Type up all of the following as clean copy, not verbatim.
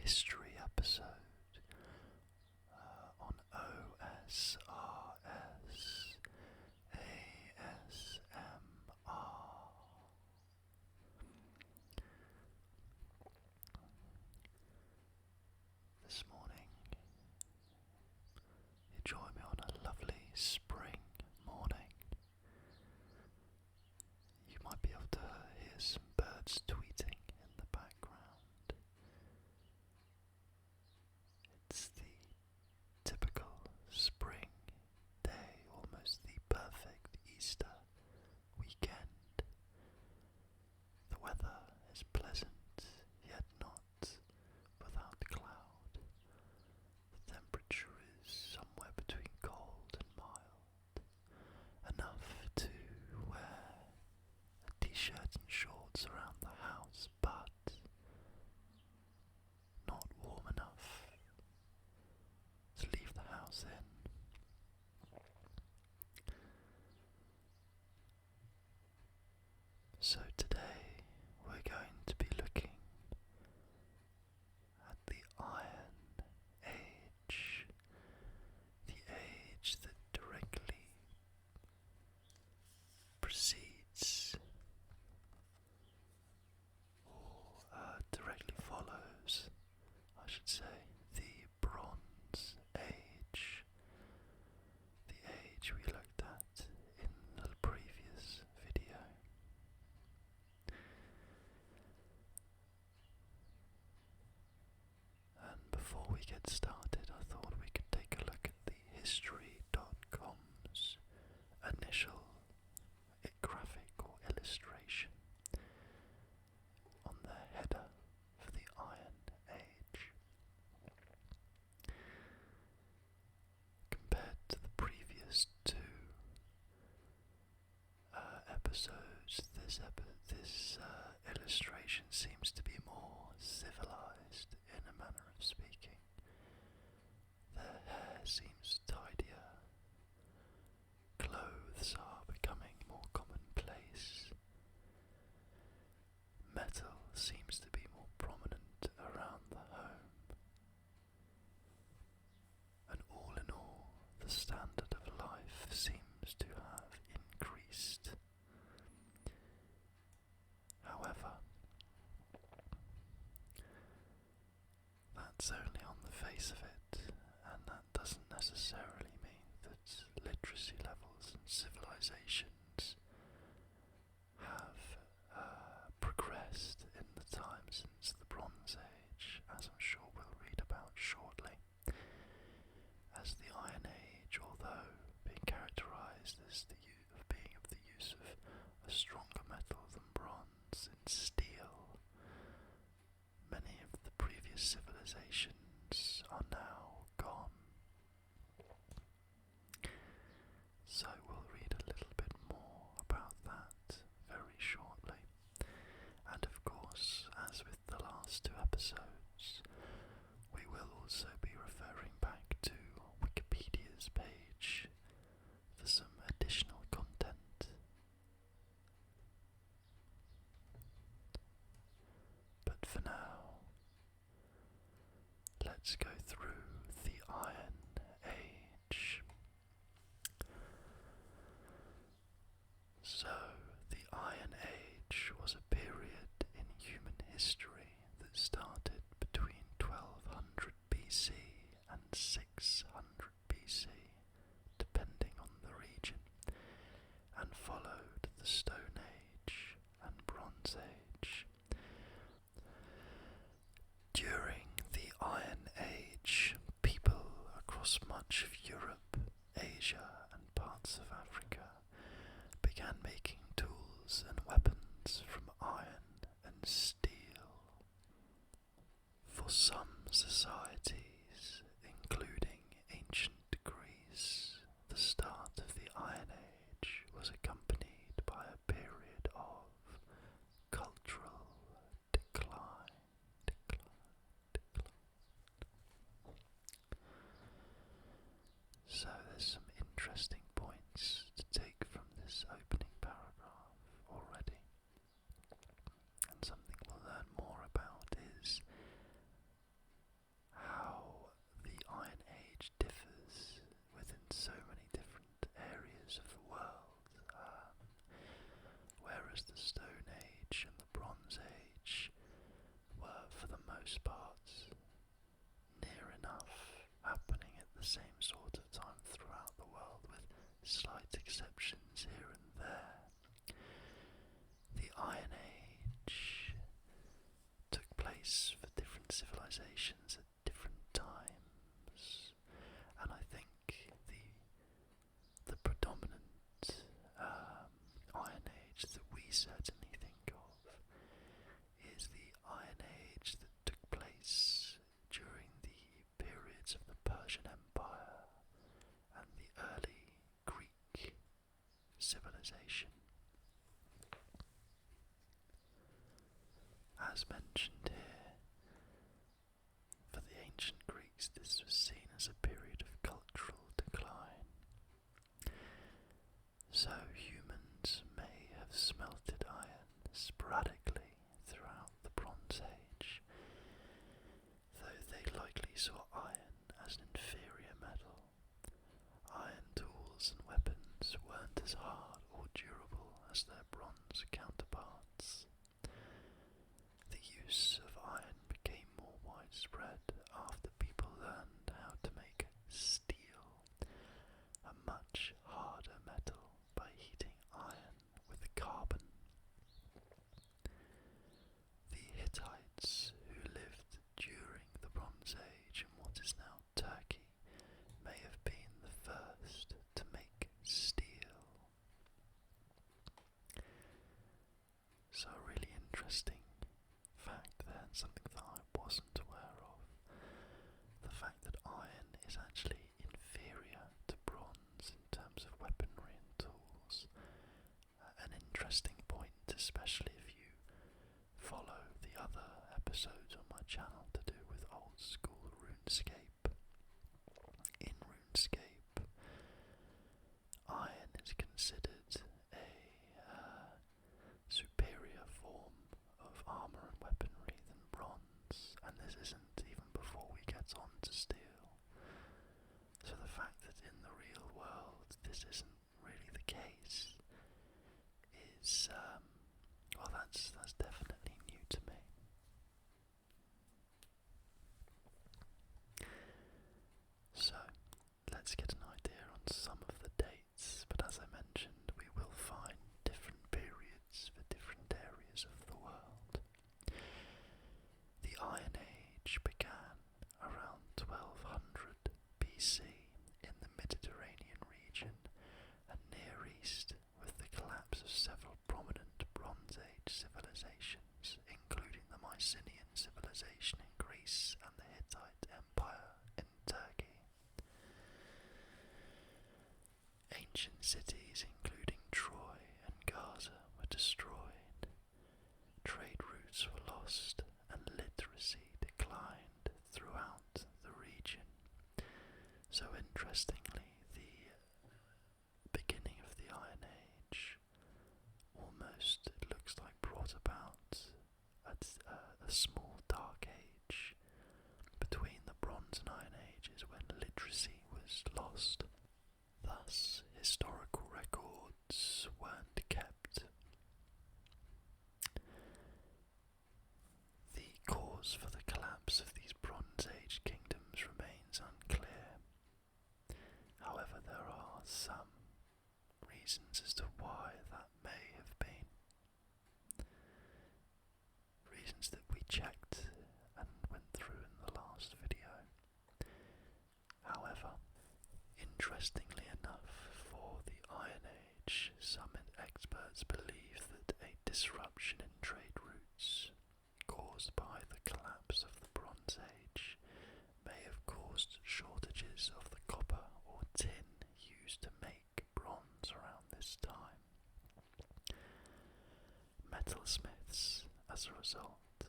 history episode on OSRS ASMR. This morning, you join me on a lovely spring morning. You might be able to hear some birds tweeting in the background. It's the typical spring day, almost the perfect Easter weekend. The weather is pleasant, yet not without cloud. The temperature is somewhere between cold and mild, enough to wear a t-shirt and shorts around the house, but not warm enough to leave the house in. So today we're going to be looking at the Iron Age, the age that directly precedes or directly follows, I should say, the Bronze Age, the age we looked at in the previous video. And before we get started, I thought we could take a look at the History.com's initial graphic or illustration on their header for the Iron Age. Compared to the previous two episodes, this illustration seems to be more civilized in a manner of speaking. Their hair seems tidier, clothes are becoming more commonplace, metal seems to be more prominent around the home, and all in all, the standard of life seems to have increased. However, that's only on the face of it, and that doesn't necessarily mean that literacy levels and civilizations have progressed in the time since the Bronze Age, as I'm sure we'll read about shortly. As the Iron Age, although being characterized as being of the use of a stronger metal than bronze and steel, many of the previous civilizations are now gone. So we'll read a little bit more about that very shortly. And of course, as with the last two episodes, we will also be referring back to Wikipedia's page for some additional content. But for now, let's go through the Iron Age. So, the Iron Age was a period in human history that started between 1200 BC and 600 BC, depending on the region, and followed the Stone Age and Bronze Age. During the Iron Age, people across much of Europe, Asia, and parts of Africa began making most parts near enough happening at the same sort of time throughout the world, with slight exceptions here and there. The Iron Age took place for different civilizations at different times, and I think the predominant Iron Age that we certainly think of is the Iron Age that took place during the periods of the Persian Empire and the early Greek civilization. As mentioned here, for the ancient Greeks this was seen as a period of cultural decline. So humans may have smelted iron sporadically throughout the Bronze Age, though they likely saw iron as an inferior metal. Iron tools and weapons weren't as hard or durable as their bronze counterparts. The use of iron became more widespread after people learned how to make steel, a much harder metal, by heating iron with carbon. The Hittites, who lived during the Bronze Age in what is now Turkey, may have been the first to make steel. So a really interesting fact there, and something that I wasn't aware of. The fact that iron is actually inferior to bronze in terms of weaponry and tools. An interesting point, especially if you follow the other episodes on my channel to do with old school RuneScape. In RuneScape, iron is considered a superior form of armour and weaponry than bronze, and this isn't even before we get on to steel. So the fact that in the real world this isn't really the case is, well, that's definitely new to me. So let's get an idea on some of the dates, but as I mentioned, we will find different periods for different areas of the world. The Iron Age began around 1200 BC in the Mediterranean region and Near East, with the collapse of several prominent Bronze Age civilizations, including the Mycenaean civilization in Greece and the Hittite Empire in Turkey. Ancient cities including Troy and Gaza were destroyed, trade routes were lost, and literacy declined throughout the region. So interestingly, the beginning of the Iron Age almost, it looks like, brought about a small dark age between the Bronze and Iron Ages when literacy was lost. Thus, historical records weren't kept. The cause for the collapse of these Bronze Age kingdoms remains unclear. However, there are some reasons as to why that may have been. Reasons that we checked and went through in the last video. However, interestingly enough, for the Iron Age, some experts believe that a disruption in trade routes caused by the collapse of the Bronze Age may have caused shortages of the copper or tin used to make bronze around this time. Metalsmiths, as a result,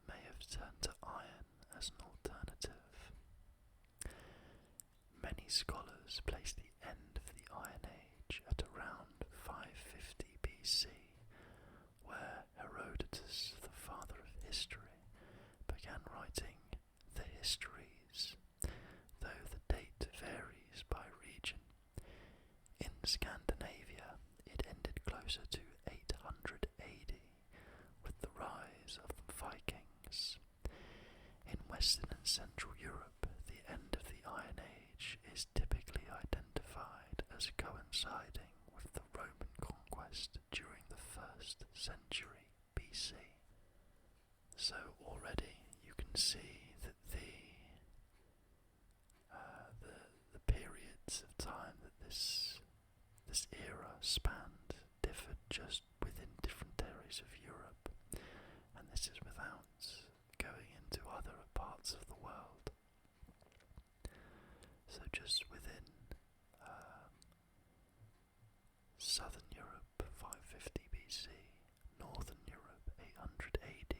may have turned to iron as an alternative. Many scholars place the end of the Iron Age at around 550 BC, where Herodotus, the father of history, began writing the Histories, though the date varies by region. In Scandinavia, it ended closer to 800 AD, with the rise of the Vikings. Western and Central Europe, the end of the Iron Age is typically identified as coinciding with the Roman conquest during the 1st century BC. So already you can see that the periods of time that this era spanned differed just within different areas of Europe, and this is without going into other parts of the world. So just within Southern Europe 550 BC, Northern Europe 800 AD,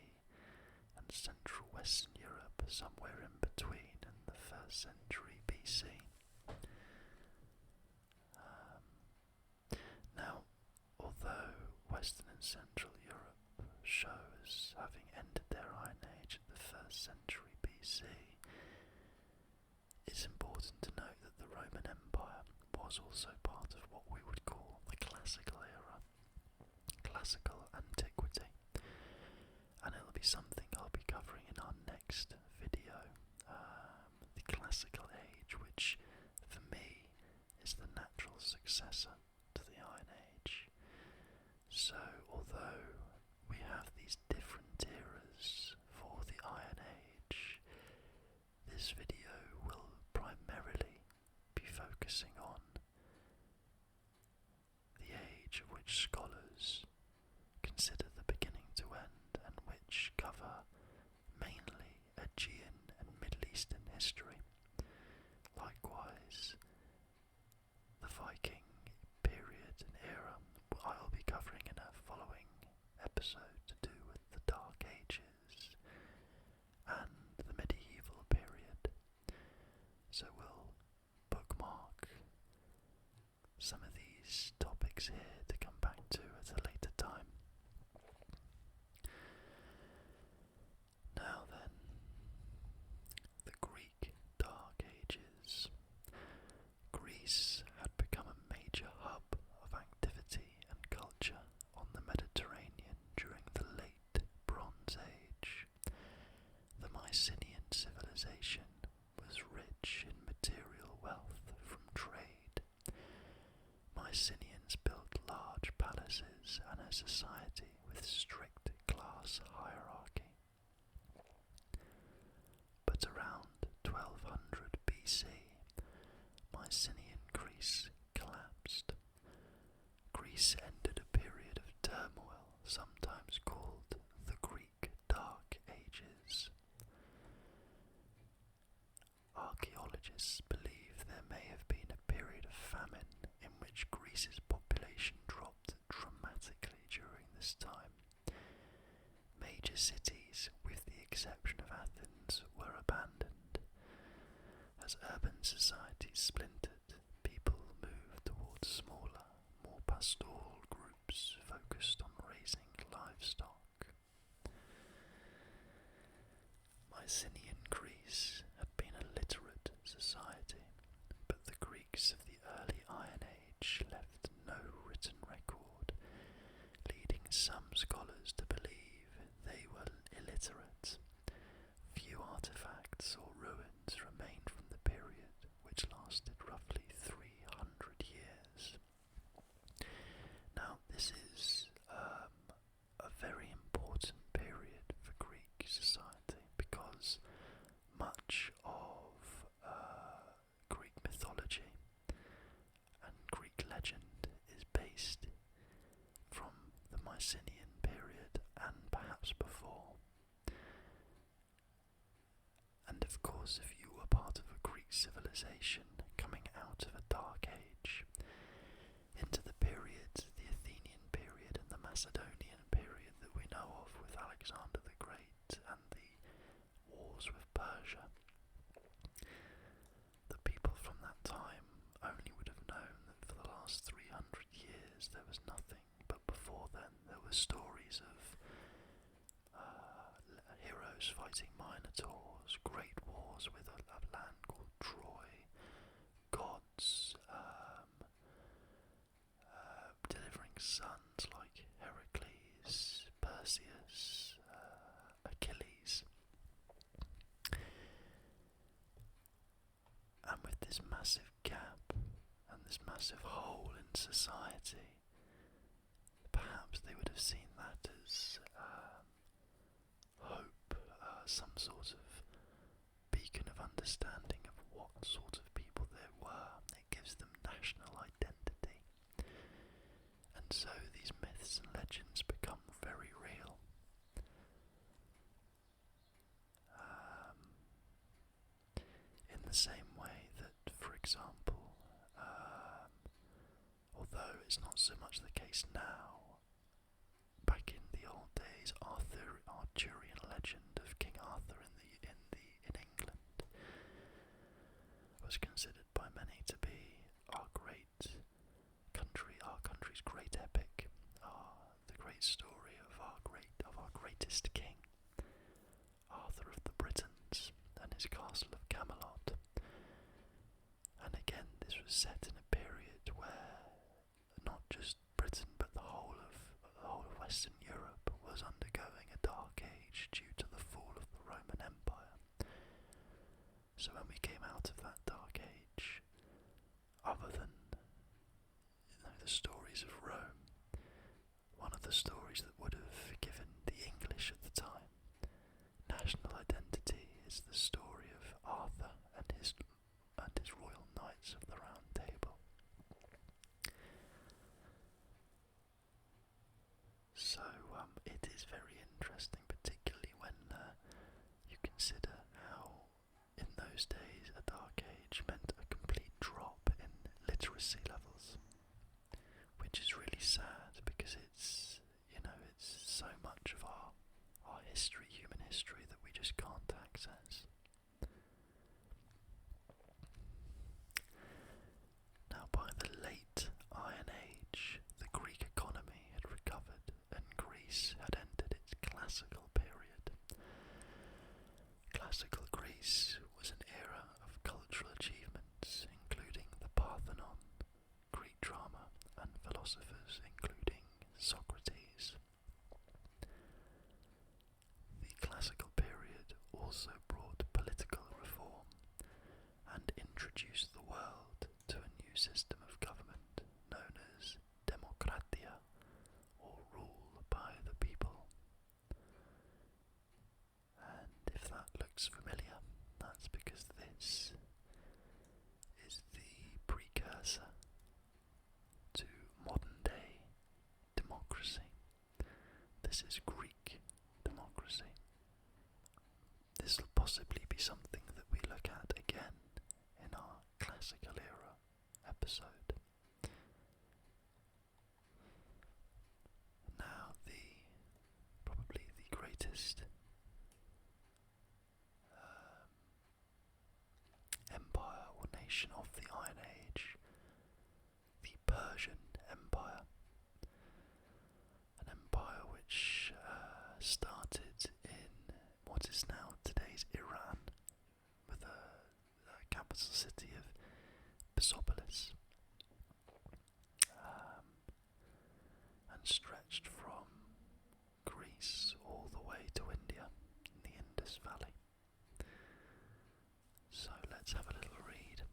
and Central Western Europe somewhere in between in the 1st century BC. Now, although Western and Central Europe show as having ended their Iron Age in the 1st century BC, it's important to note that the Roman Empire was also part of what we would call the Classical era, Classical Antiquity, and it'll be something I'll be covering in our next video, the Classical Age, which for me is the natural successor to the Iron Age. So although we have these different eras for the Iron Age, this video will primarily be focusing on the age of which scholars consider the beginning to end, and which cover mainly Aegean and Middle Eastern history. Likewise, the Viking period and era I'll be covering in a following episode to do with the Dark Ages and the medieval period. So we'll bookmark some of these topics here to come back to at a later time. Now then, the Greek Dark Ages. Greece had become a major hub of activity and culture on the Mediterranean during the late Bronze Age. The Mycenaean civilization was rich in material wealth from trade. Mycenaeans built large palaces and a society with strict class hierarchy. But around 1200 BC, Mycenaean Greece collapsed. Greece entered a period of turmoil, sometimes called the Greek Dark Ages. Archaeologists believe there may have been a period of famine in which Greece's population dropped dramatically during this time. Major cities, with the exception of Athens, were abandoned. As urban societies splintered, people moved towards smaller, more pastoral groups focused on raising livestock. Mycenaean Greece had been a literate society, but the Greeks of the early Iron Age left no written record, leading some scholars to believe they were illiterate. Few artifacts or ruins remained from the period, which lasted roughly 300 years. Now, this is a very important period for Greek society because much of Greek mythology and Greek legend is based from the Mycenaean period and perhaps before. And of course, if you were part of a Greek civilization coming out of a Dark Age into the period, the Athenian period and the Macedonian period that we know of with Alexander the Great and the wars with Persia, the people from that time only would have known that for the last 300 years there was nothing, but before then there were stories of heroes fighting minotaurs, great wars with a land called Troy, gods delivering sons like Heracles, Perseus, Achilles. massive hole in society, perhaps they would have seen that as hope, some sort of beacon of understanding of what sort of people they were. It gives them national identity. And so these myths and legends become very real. In the same way that, for example, although it's not so much the case now, back in the old days, Arthurian legend of King Arthur in England was considered by many to be our country's great epic, the great story of our greatest king, Arthur of the Britons, and his castle of Camelot. And again, this was set in a period where not just Britain but the whole of Western Europe was undergoing a dark age due to the fall of the Roman Empire. So when we came out of that dark age, other than the stories of Rome, one of the stories that would have given the English at the time national identity is the story of Arthur and his royal knights of the Round Table. So it is very interesting, particularly when you consider how in those days a dark age meant a complete drop in literacy levels, which is really sad because it's so much of our history, human history, that we just can't access. Now, by the late Iron Age, the Greek economy had recovered and Greece had entered its classical period. Classical Greece was an era of cultural achievements, including the Parthenon, Greek drama, and philosophers, including Socrates. The classical period also brought political reform and introduced the world to a new system of government known as democratia, or rule by the people. And if that looks familiar, that's because this is the precursor to modern day democracy. This is Greek democracy. This will possibly be something that we look at again in our classical era episode. Now, probably the greatest empire or nation of the Iron Age, the Persian Empire. An empire which started in what is now today's Iran, with a capital city of Persepolis, and stretched from Greece all the way to India in the Indus Valley. So let's have a little read.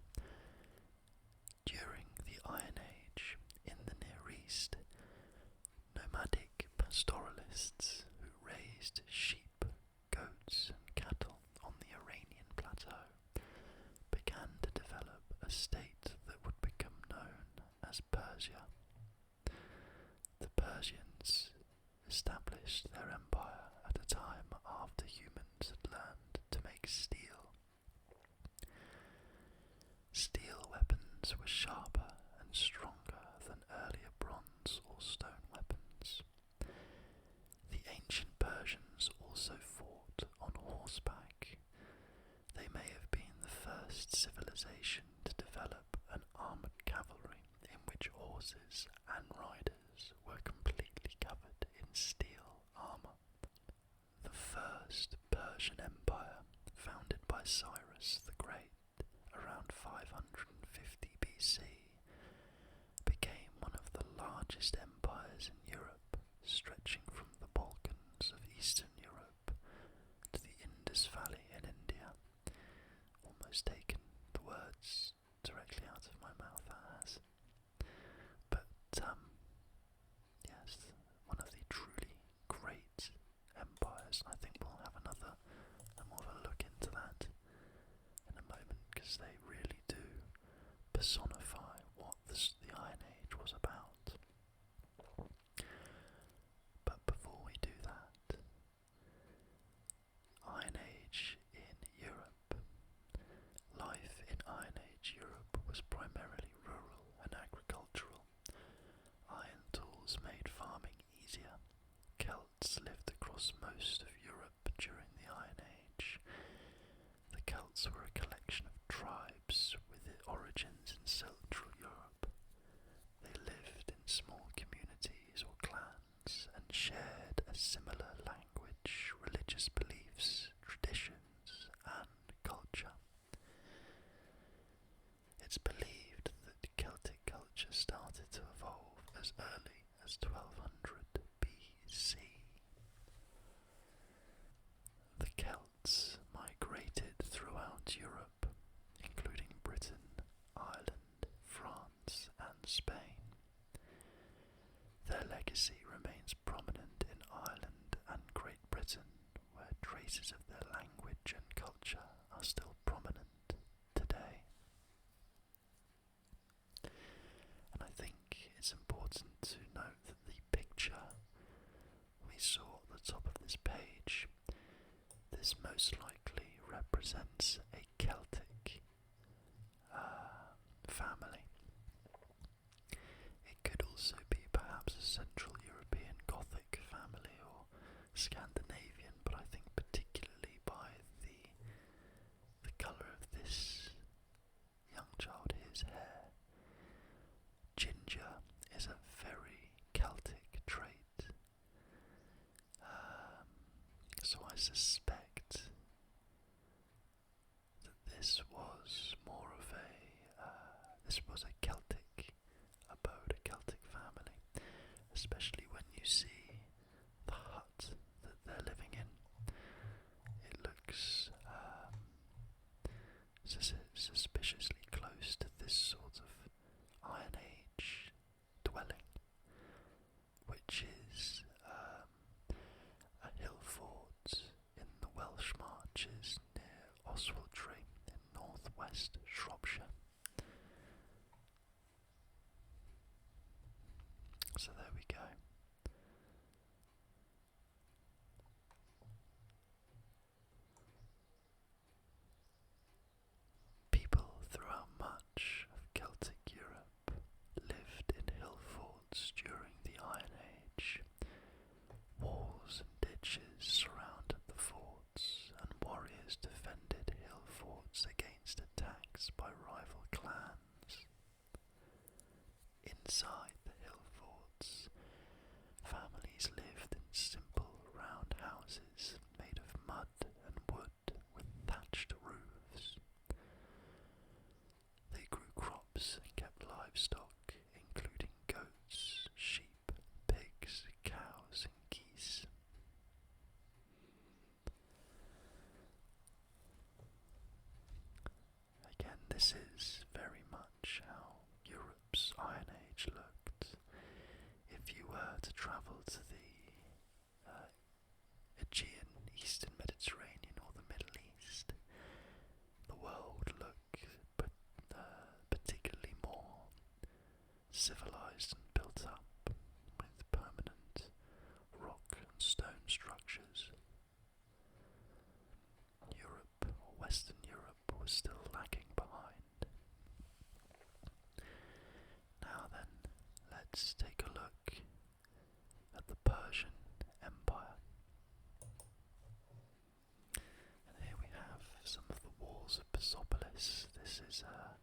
During the Iron Age in the Near East, nomadic pastoralists who raised sheep, goats and cattle on the Iranian plateau began to develop a state that would become known as Persia. The Persians established their empire at a time after humans had learned to make steel. Steel weapons were sharper and stronger than earlier bronze or stone weapons. The ancient Persians also fought on horseback. They may have been the first civilization to develop an armoured cavalry in which horses and riders were completely covered in steel armour. The first Persian Empire, founded by Cyrus the Great around 550 BC, became one of the largest empires in Europe, stretching from the Balkans of Eastern Europe to the Indus Valley in India. Almost taken the words directly out of my mouth, that has. traces of their language and culture are still prominent today. And I think it's important to note that the picture we saw at the top of this page, this most likely represents a Celtic family. It could also be perhaps a Central European Gothic family or Scandinavian, but I think particularly by the colour of this young child, his hair. Ginger is a very Celtic trait, so I suspect that this was a Celtic abode, a Celtic family, especially when you see the hut that they're living in. It looks suspiciously close to this sort of Iron Age dwelling, which is a hill fort in the Welsh Marches near Oswaldry in northwest Shropshire. So there we go. People throughout much of Celtic Europe lived in hill forts during the Iron Age. Walls and ditches surrounded the forts, and warriors defended hill forts against attacks by rival clans. Inside the hill forts, families lived in simple round houses made of mud and wood with thatched roofs. They grew crops and kept livestock, including goats, sheep, pigs, cows, and geese. Again, this is very much how Europe's Iron Age looked. If you were to travel to the Aegean, Eastern Mediterranean, or the Middle East, the world would look particularly more civilized and built up with permanent rock and stone structures. Europe, or Western Europe, was still lagging behind. Now then, let's take a look at the Persian Empire. And here we have some of the walls of Persepolis. This is a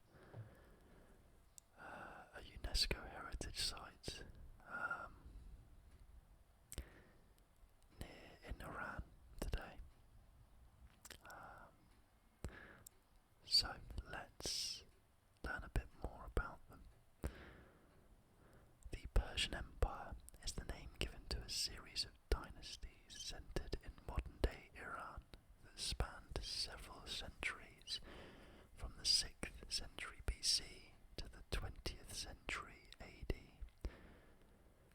UNESCO heritage site in Iran today. So let's learn a bit more about them. The Persian Empire is the name given to a series of dynasties centered in modern-day Iran that spanned several centuries, from the 6th century BC to the 20th century AD.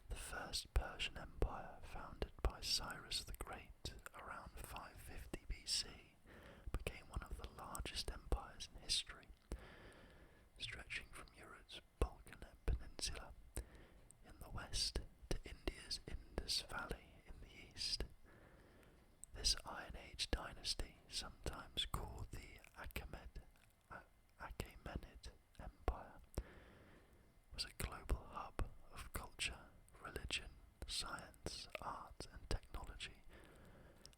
The first Persian Empire, founded by Cyrus the Great around 550 BC, became one of the largest empires in history, stretching from Europe's Balkan Peninsula in the west to India's Indus Valley in the east. This Iron Age dynasty, sometimes called the Achaemenid Empire, was a global hub of culture, religion, science, art, and technology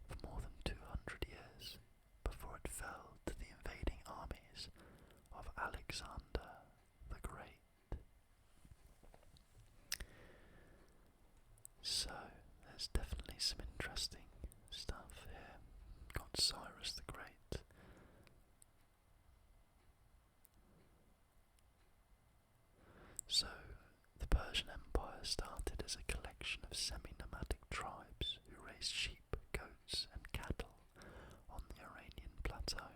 for more than 200 years before it fell to the invading armies of Alexander the Great. So, there's definitely some interesting stuff here. Got Cyrus the Great. So, the Persian Empire started as a collection of semi-nomadic tribes who raised sheep, goats, and cattle on the Iranian plateau.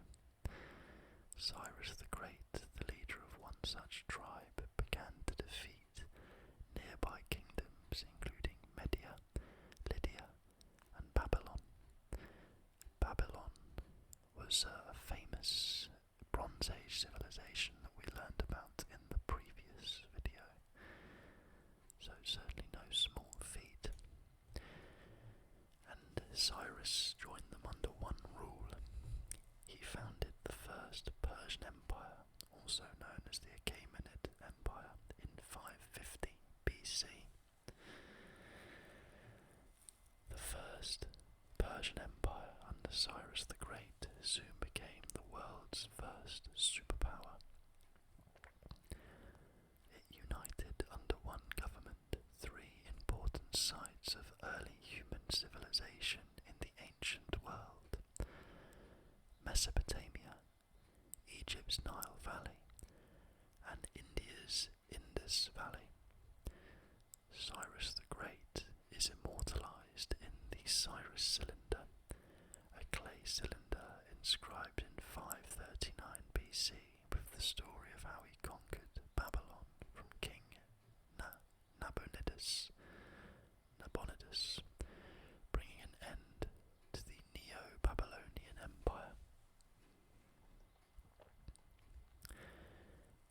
Cyrus the Great, the leader of one such tribe, began to defeat nearby kingdoms including Media, Lydia, and Babylon. was a famous Bronze Age civilization that we learned about in the previous video, so certainly no small feat. And Cyrus joined them under one rule. He founded the first Persian Empire, also known as the Achaemenid Empire, in 550 BC. The first Persian Empire under Cyrus the Great soon became the world's first superpower. It united under one government three important sites of early human civilization in the ancient world: Mesopotamia, Egypt's Nile Valley, and India's Indus Valley. Cyrus the Great is immortalized in the Cyrus cylinder, a clay cylinder inscribed in 539 BC with the story of how he conquered Babylon from King Nabonidus, bringing an end to the Neo-Babylonian Empire.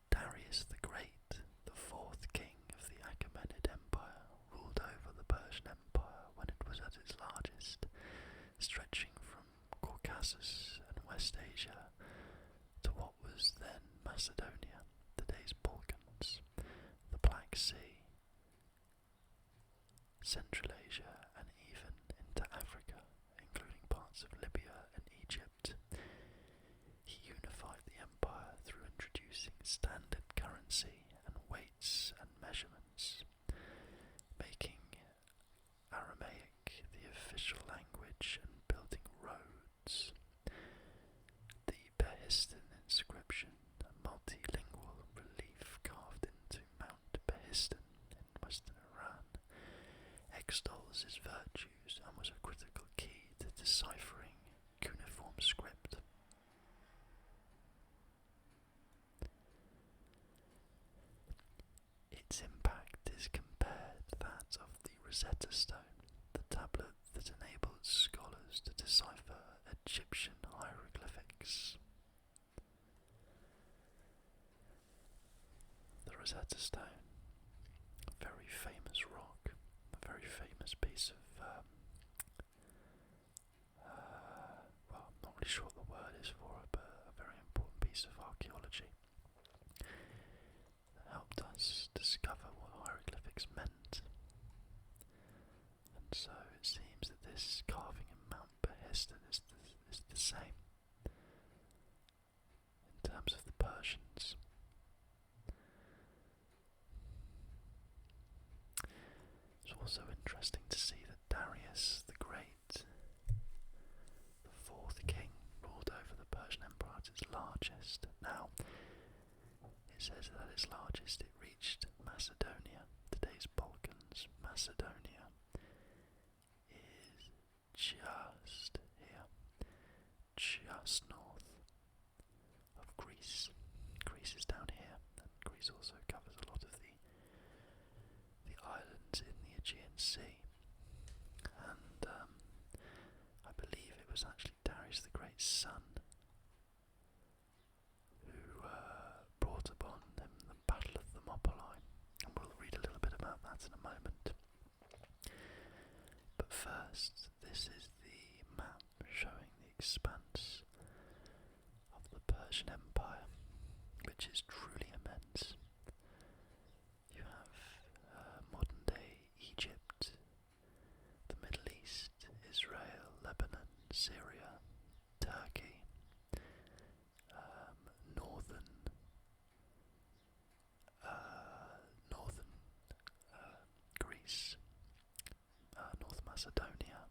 Darius the Great, the fourth king of the Achaemenid Empire, ruled over the Persian Empire when it was at its largest, stretching from Caucasus and West Asia to what was then Macedonia, today's Balkans, the Black Sea, Central Asia, and even into Africa, including parts of Libya and Egypt. He unified the empire through introducing standard currency and weights and measurements, making Aramaic the official language and building roads. The Behistun inscription, a multilingual relief carved into Mount Behistun in western Iran, extols his virtues and was a critical key to deciphering cuneiform script. Its impact is compared to that of the Rosetta Stone, the tablet that enabled scholars to decipher Egyptian hieroglyphics. The Rosetta Stone, a very famous rock, a very famous piece of, well, I'm not really sure what the word is for it, but a very important piece of archaeology that helped us discover what hieroglyphics meant. And so it seems that this carving in Mount Behistun is the same in terms of the Persians. It's also interesting to see that Darius the Great, the fourth king, ruled over the Persian Empire at its largest. Now, it says that at its largest it reached Macedonia, today's Balkans. Macedonia is just here, just north of Greece. Greece is down here, and Greece also covers a lot of the islands in the Aegean Sea. And I believe it was actually Darius the Great's son who brought upon him the Battle of Thermopylae, and we'll read a little bit about that in a moment. But first, this is the map showing the expanse of the Persian Empire, which is truly immense. You have modern-day Egypt, the Middle East, Israel, Lebanon, Syria, Turkey, northern Greece, North Macedonia,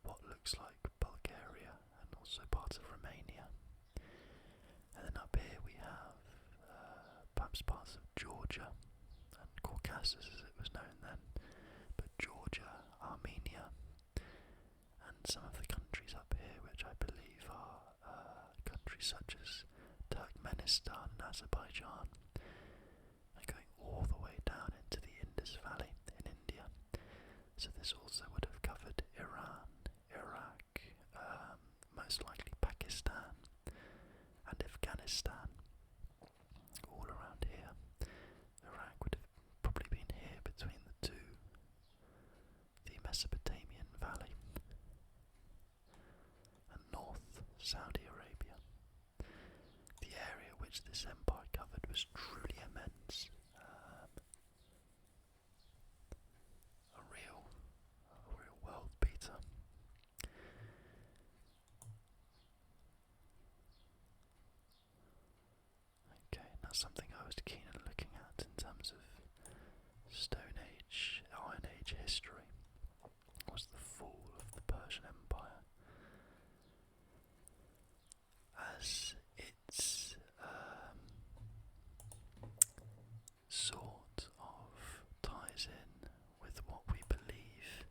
what looks like Bulgaria, and also parts of Romania. And then up here we have perhaps parts of Georgia and Caucasus as it was known then, but Georgia, Armenia, and some of the countries up here which I believe are countries such as Turkmenistan and Azerbaijan, and going all the way down into the Indus Valley in India. So this also would have covered Iran, Iraq, most likely Pakistan, which this empire covered was truly immense. A real world beater. Okay, now something I was keen on looking at in terms of Stone Age, Iron Age history was the fall of the Persian Empire, as it's sort of ties in with what we believe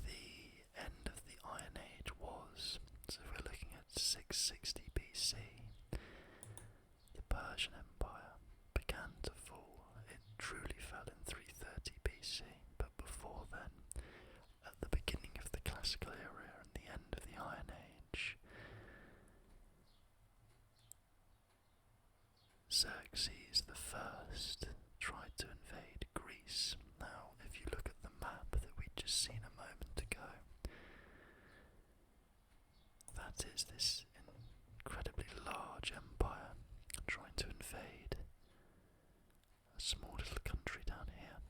the end of the Iron Age was. So we're looking at 660 BC. The Persian Empire began to fall. It truly fell in 330 BC, but before then, at the beginning of the Classical era and the end of the Iron Age, Xerxes the First tried to invade Greece. Now, if you look at the map that we'd just seen a moment ago, that is this incredibly large empire trying to invade a small little country down here.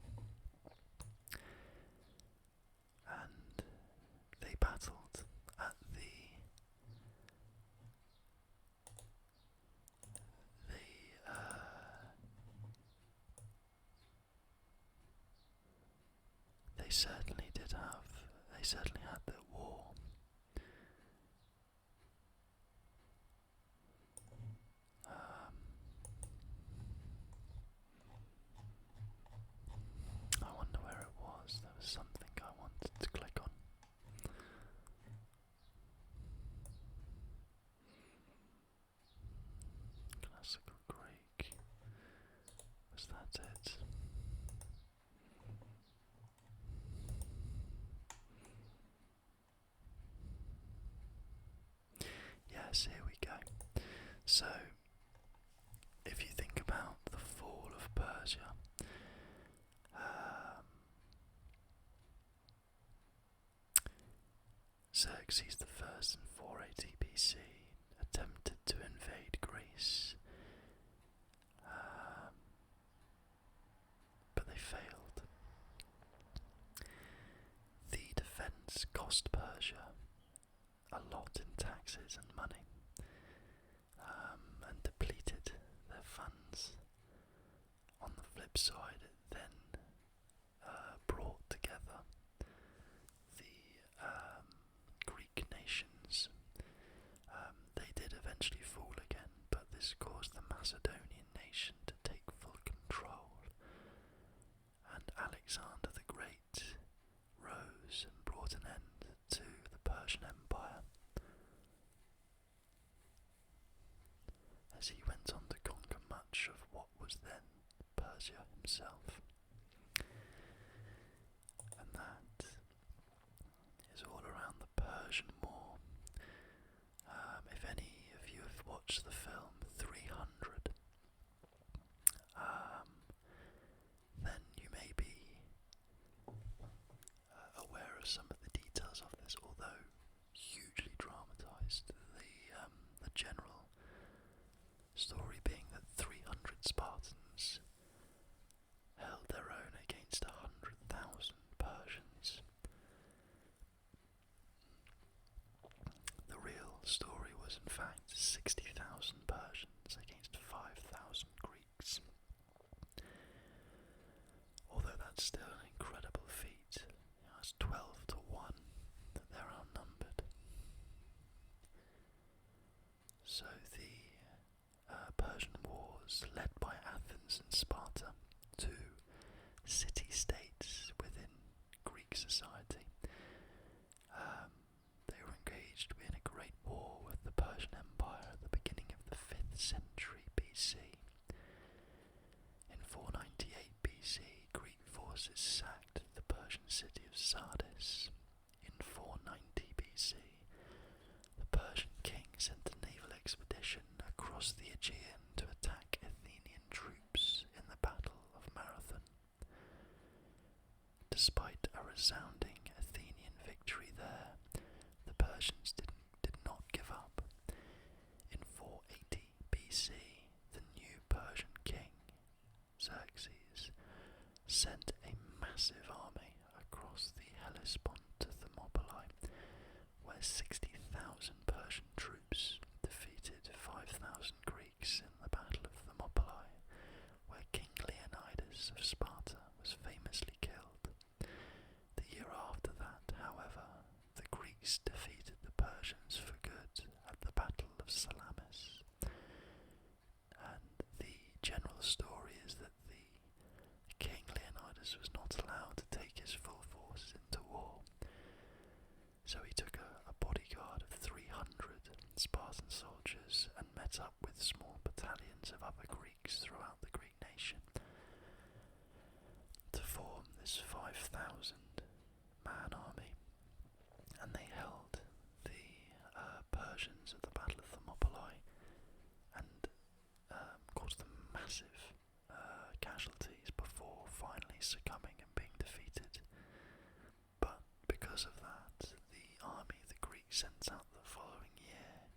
And they battled at they certainly had their war. I wonder where it was. There was something I wanted to click on. Classical Greek. Was that it? Yes, here we go. So, if you think about the fall of Persia, Xerxes the First in 480 BC attempted to invade Greece, but they failed. The defence cost Persia a lot in taxes and money, and depleted their funds. On the flip side, it then brought together the Greek nations. They did eventually fall again, but this caused the Macedonian nation to take full control, and Alexander the Great rose and brought an end to the Persian Empire, as he went on to conquer much of what was then Persia himself. And that is all around the Persian War. If any of you have watched the film 300, then you may be aware of some of the details of this, although hugely dramatised. The general story being that 300 Spartans held their own against 100,000 Persians. The real story was in fact 60,000 Persians against 5,000 Greeks. Although that's still an incredible feat, it's 12 to 1 that they're outnumbered. So the Persian wars, led by Athens and Sparta, two city-states within Greek society, they were engaged in a great war with the Persian Empire at the beginning of the 5th century BC. In 498 BC, Greek forces sacked the Persian city of Sardis. In 490 BC, the Persian king sent a naval expedition across the Aegean to attack Athenian troops in the Battle of Marathon. Despite a resounding Athenian victory there, the Persians did not give up. In 480, Greeks defeated the Persians for good at the Battle of Salamis. And the general story is that the King Leonidas was not allowed to take his full forces into war, so he took a bodyguard of 300 Spartan soldiers and met up with small battalions of other Greeks throughout the Greek nation to form this 5,000-man army, and they held the Persians at the Battle of Thermopylae and caused them massive casualties before finally succumbing and being defeated. But because of that, the army the Greeks sent out the following year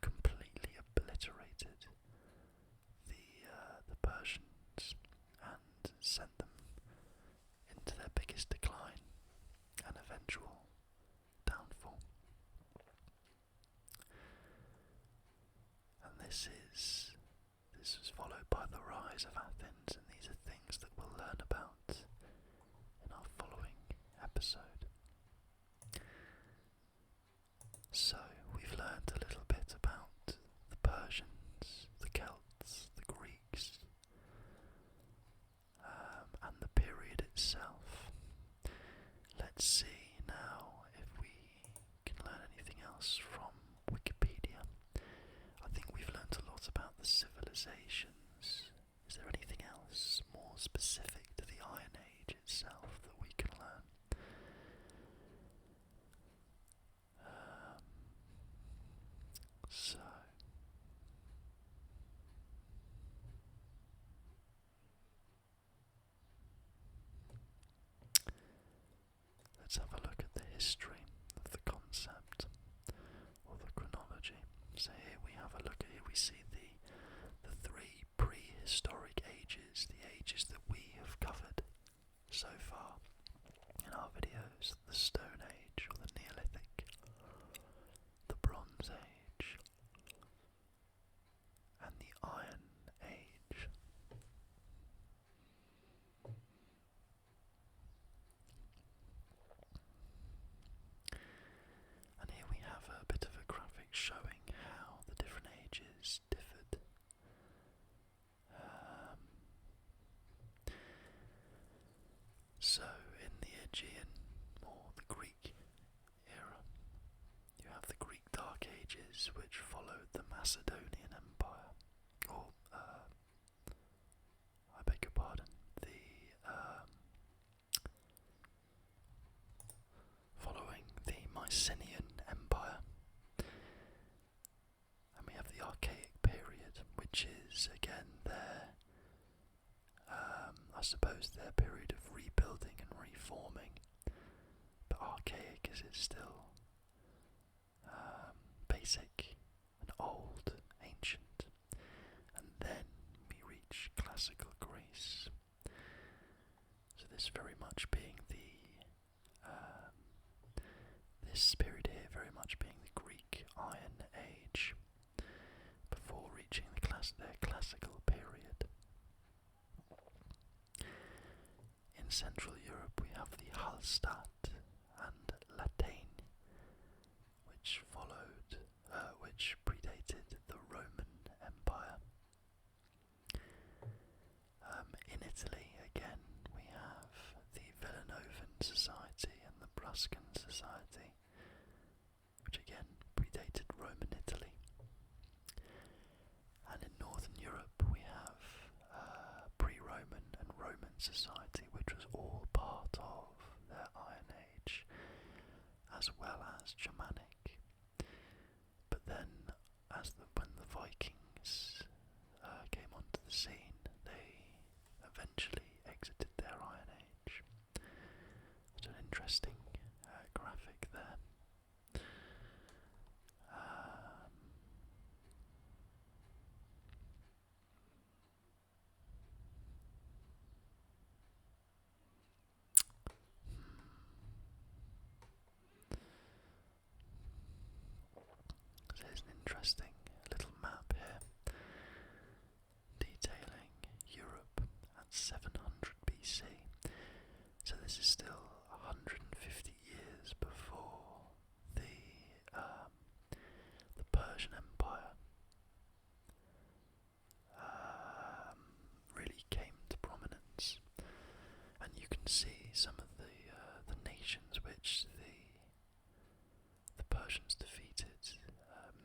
completely obliterated the Persians and sent them into their biggest decline and eventual downfall. And this was followed by the rise of Athens, and these are things that we'll learn about in our following episode. So, we've learned a little bit about the Persians, the Celts, the Greeks, and the period itself. Let's see now if we can learn anything else from Wikipedia. I think we've learnt a lot about the civilizations. Is there anything else more specific to the Iron Age itself that we can learn? So let's have a look at the history of the concept or the chronology. So here we have a look at, here we see the three prehistoric ages, the ages that we have covered so far in our videos: the Stone Age or the Neolithic, the Bronze Age, and the Iron Age. And here we have a bit of a graphic showing how the different ages differed. So in the Aegean or the Greek era, you have the Greek Dark Ages, which followed the Macedonian Empire, or I beg your pardon, following the Mycenaean Empire. And we have the Archaic period, which is again I suppose their period of rebuilding and reforming, but archaic as it's still basic and old, ancient. And then we reach classical Greece. So this very much being this period here very much being the Greek Iron Age, before reaching their classical period. In Central Europe we have the Hallstatt and Latine, which predated the Roman Empire. In Italy again we have the Villanovan Society and the Bruscan Society, which again predated Roman Italy. And in Northern Europe we have pre-Roman and Roman society, which was all part of their Iron Age, as well as Germanic. But then, when the Vikings came onto the scene, they eventually exited their Iron Age. It's an interesting graphic there. There's an interesting little map here detailing Europe at 700 BC. So this is still 150 years before the Persian Empire really came to prominence, and you can see some of the nations which the Persians defeated: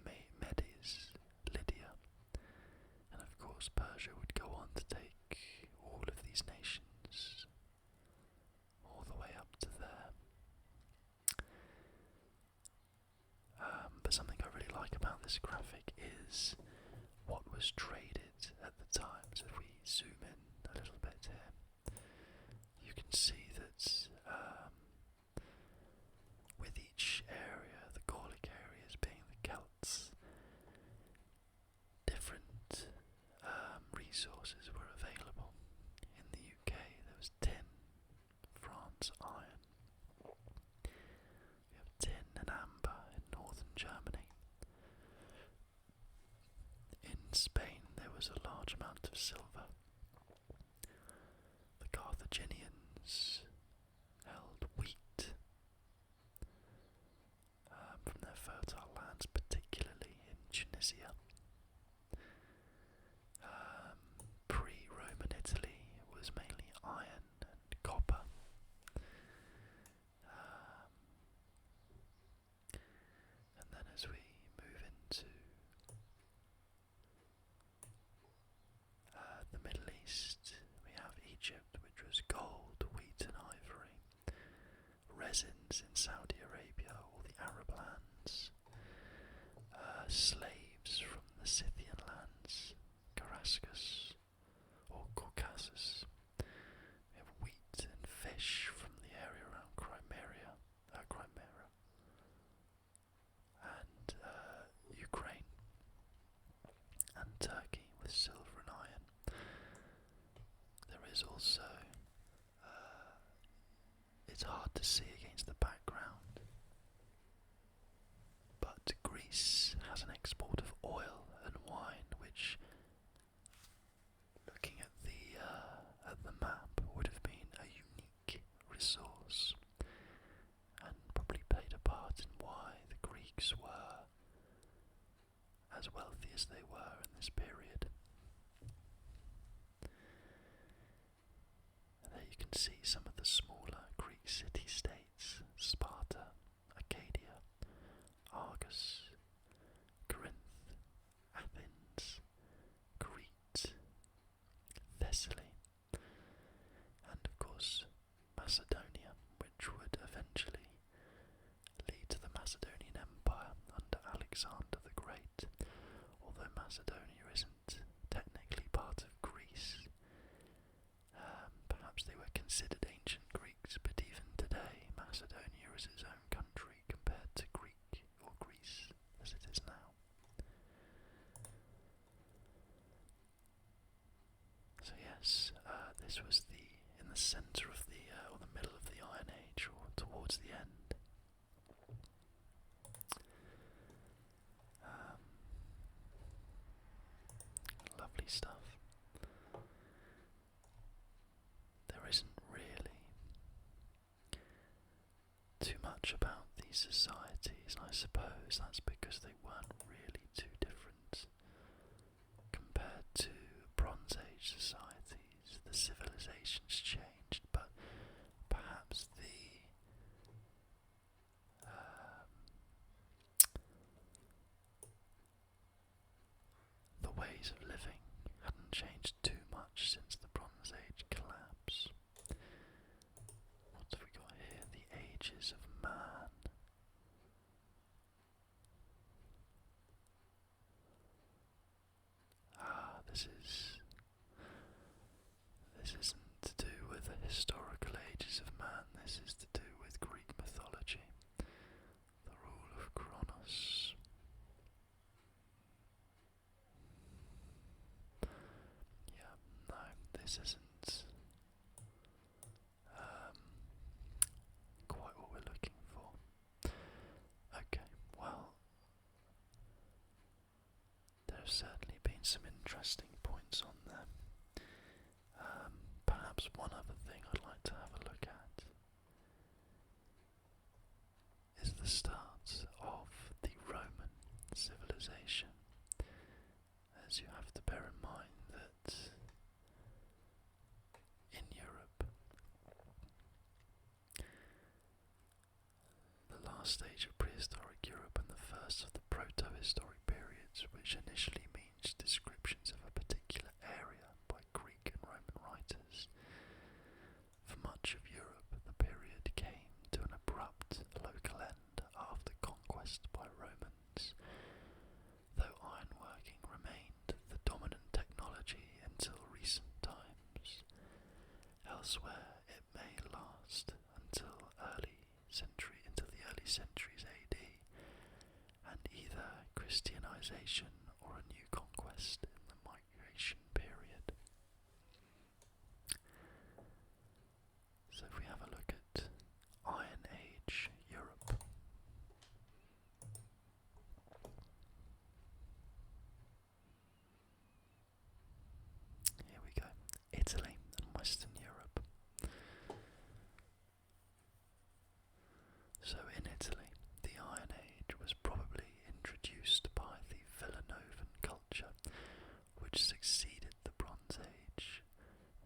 Medes, Lydia, and of course Persia would go on to take all of these nations all the way up to there. But something I really like about this graphic is what was traded at the time. So if we zoom in a little bit here, you can see that with each area, the Gallic areas being the Celts, different resources were available. In the UK there was tin, France iron, we have tin and amber in northern Germany. In Spain there was a large amount of silver. The Carthaginians held wheat from their fertile lands, particularly in Tunisia. Pre-Roman Italy was mainly iron and copper. And then as we move into the Middle East, we have Egypt, which was gold, wheat and ivory. Resins in Saudi Arabia, all the Arab lands. Slaves from the Scythian lands, Carascus or Caucasus. We have wheat and fish from the area around Crimea and Ukraine, and Turkey with silver and iron. There is also, it's hard to see against the background, but Greece has an export of oil and wine, which, looking at the map, would have been a unique resource, and probably played a part in why the Greeks were as wealthy as they were in this period. And there you can see some of the smaller Greek city-states: Sparta, Arcadia, Argos, Corinth, Athens, Crete, Thessaly, and of course Macedonia, which would eventually lead to the Macedonian Empire under Alexander the Great. Although Macedonia isn't technically part of Greece, perhaps they were considered ancient Greeks, but even today Macedonia is its own country compared to Greek or Greece as it is now. So yes, this was in the centre of or the middle of the Iron Age, or towards the end. Lovely stuff. There isn't really too much about these societies, and I suppose that's because they weren't really too different compared to Bronze Age societies. The civilizations changed, but perhaps the ways of living hadn't changed too much since the Bronze Age collapse. What have we got here? The Ages of Man. This isn't to do with the historical ages of man, this is to do with Greek mythology. The rule of Kronos. Yeah, no, this isn't quite what we're looking for. Okay, well, there have certainly been some interesting points on there. Perhaps one other thing I'd like to have a look at start of the Roman civilization, as you have to bear in mind that in Europe, the last stage of prehistoric Europe and the first of the proto-historic periods, which initially means descriptions of a particular area by Greek and Roman writers. For much of Europe, the period came to an abrupt local end after conquest by Romans, though ironworking remained the dominant technology until recent times. Elsewhere, it may last until the early centuries AD, and either Christianization or a new conquest in the migration period. So if we have a look at Iron Age Europe. Here we go. Italy and Western Europe. So in Italy, the Iron Age was probably introduced by the Villanovan culture, which succeeded the Bronze Age.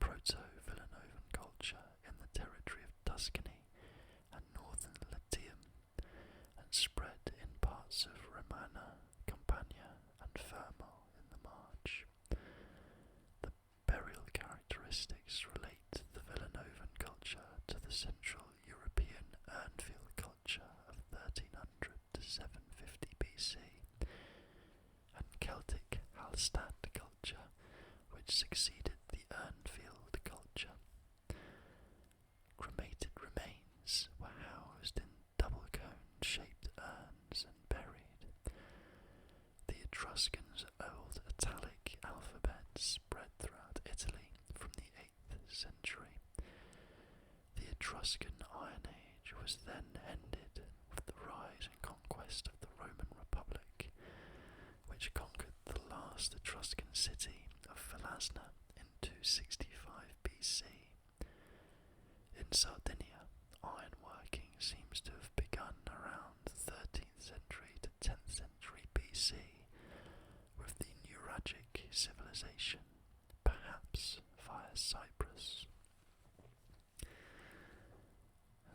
Proto-Villanovan culture in the territory of Tuscany and northern Latium, and spread in parts of Romagna, Campania and Fermo in the March. The burial characteristics relate the Villanovan culture to the Central European Urnfield culture of 1300 to 750 BC, and Celtic Hallstatt culture, which succeeded the Urnfield culture. Cremated remains were housed in double cone-shaped urns and buried. The Etruscans' Old Italic alphabet spread throughout Italy from the 8th century. The Etruscan Iron Age was then ended with the rise and conquest of the Roman Republic, which conquered the last Etruscan city of Philasna in 265 BC. In Sardinia, ironworking seems to have begun around the 13th century to 10th century BC, with the Nuragic civilization, perhaps via Cyprus.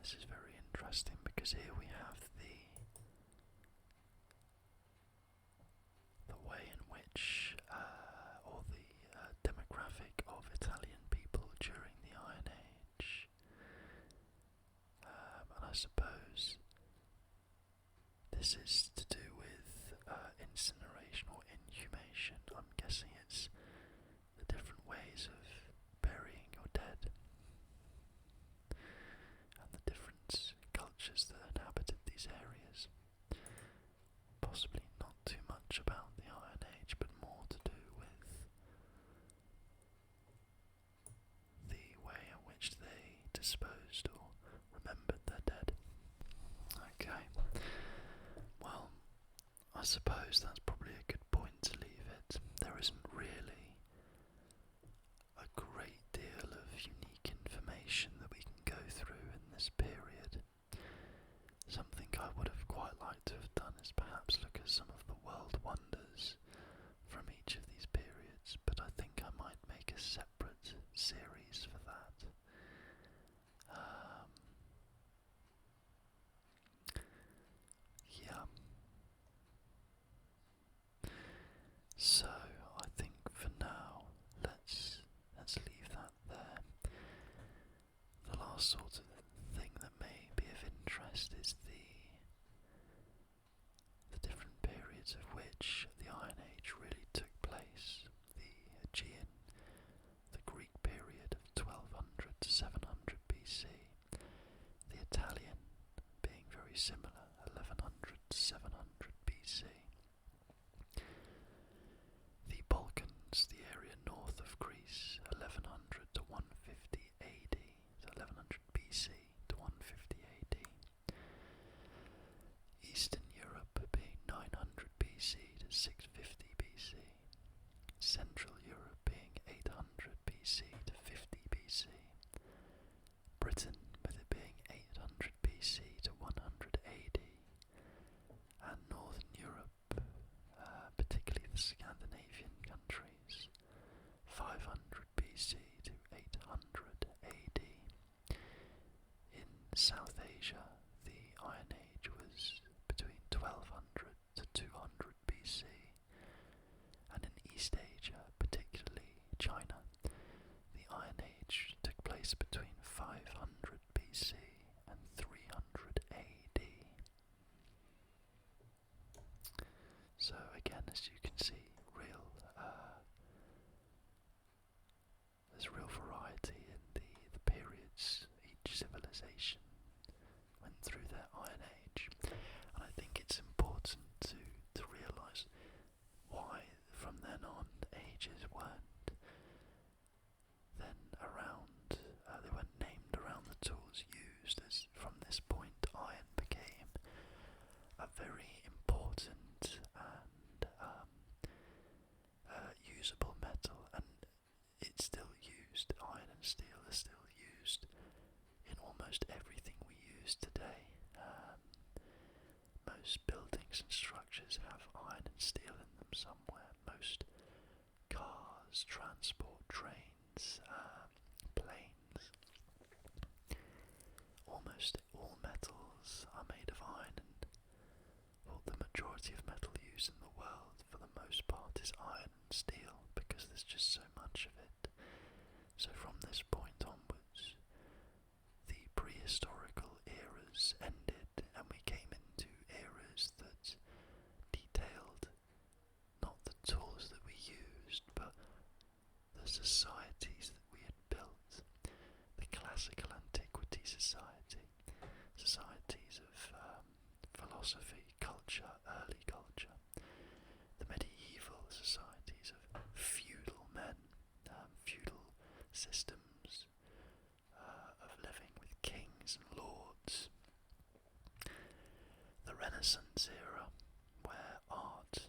This is very interesting because here we have the way in which, or the demographic of Italian people during the Iron Age. And I suppose this is to do with incineration or inhumation. I'm guessing it's the different ways of burying your dead and the different cultures that inhabited these areas. Possibly not too much about the Iron Age, but more to do with the way in which they disposed or remembered their dead. Okay, well, I suppose that's probably a good point to leave it. There isn't really a great deal of unique information that we can go through in this period. Something I would have quite liked to have done is perhaps look at some of the world wonders from each of these periods, but I think I might make a separate series for that. Yeah. So I think for now, let's leave that there. The last sort of thing that may be of interest is the different periods of which the Iron Age really took place. The Aegean, the Greek period of 1200 to 700 BC, the Italian being very similar, 1100 to 700 BC. The Balkans, the area north of Greece, 1100 to 150 AD, so 1100 BC to 150 AD. Eastern Europe being 900 BC to 650 BC. Central Europe being 800 BC to 50 BC. Britain, with it being 800 BC to 100 AD. almost everything we use today. Most buildings and structures have iron and steel in them somewhere. Most cars, transport, trains, planes. Almost all metals are made of iron, and well, the majority of metal used in the world for the most part is iron and steel because there's just so much of it. So from this point onwards, the prehistorical eras ended and we came into eras that detailed not the tools that we used, but the societies that we had built. The classical antiquity society, societies of philosophy, culture, early culture. The medieval societies of feudal men, feudal systems of living with kings and lords. The Renaissance era, where art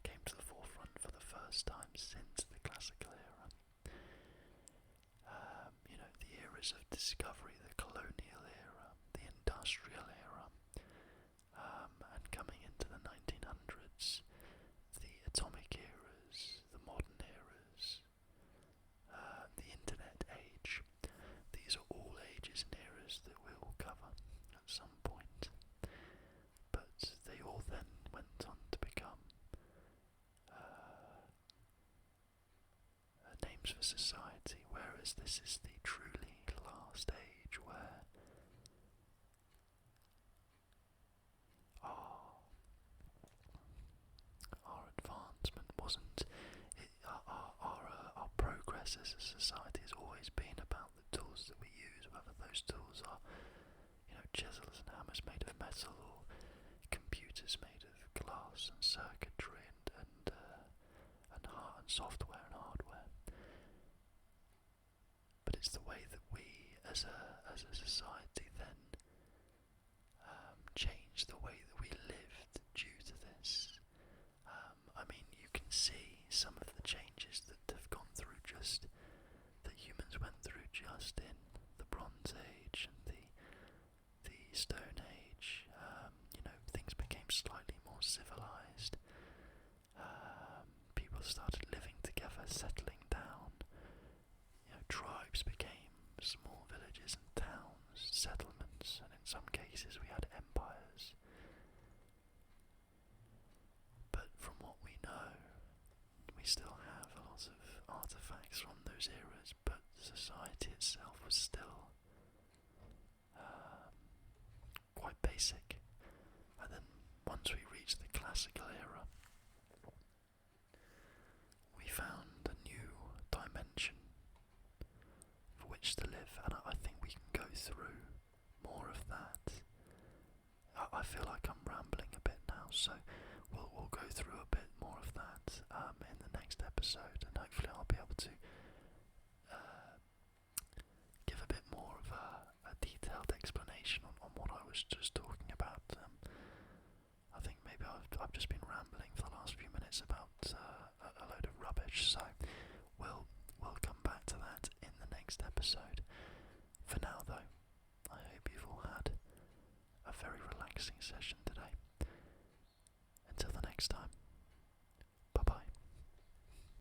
came to the forefront for the first time since the classical era. The eras of discovery, the colonial era, the industrial era, and coming into the 1900s, the atomic eras, the modern eras, the internet age. These are all ages and eras that we will cover at some point, but they all then went on to become names for society, whereas this is the truly last age where our advancement wasn't, our progress as a society has always been about the tools that we use, whether those tools are, chisels and hammers made of metal, or computers made of glass and circuitry and software and hardware. But it's the way that we, as a society, then changed the way that we lived due to this. You can see some of the changes that have gone through that humans went through just in the Bronze Age and the Stone Age. Things became slightly more civilized. People started living together, settling down. Tribes became small villages and towns, settlements, and in some cases we had empires. But from what we know, we still have a lot of artifacts from those eras, but society itself was still quite basic. And then once we reached the classical era, we found a new dimension for which to live, and I think we can go through more of that. I feel like I'm rambling a bit now, so we'll go through a bit more of that in the next episode, and hopefully I'll be able to give a bit more of a detailed explanation on what I was just talking about. I think maybe I've just been rambling for the last few minutes about a load of rubbish, so we'll come back to that in the next episode. For now though, I hope you've all had a very relaxing session today. Until the next time.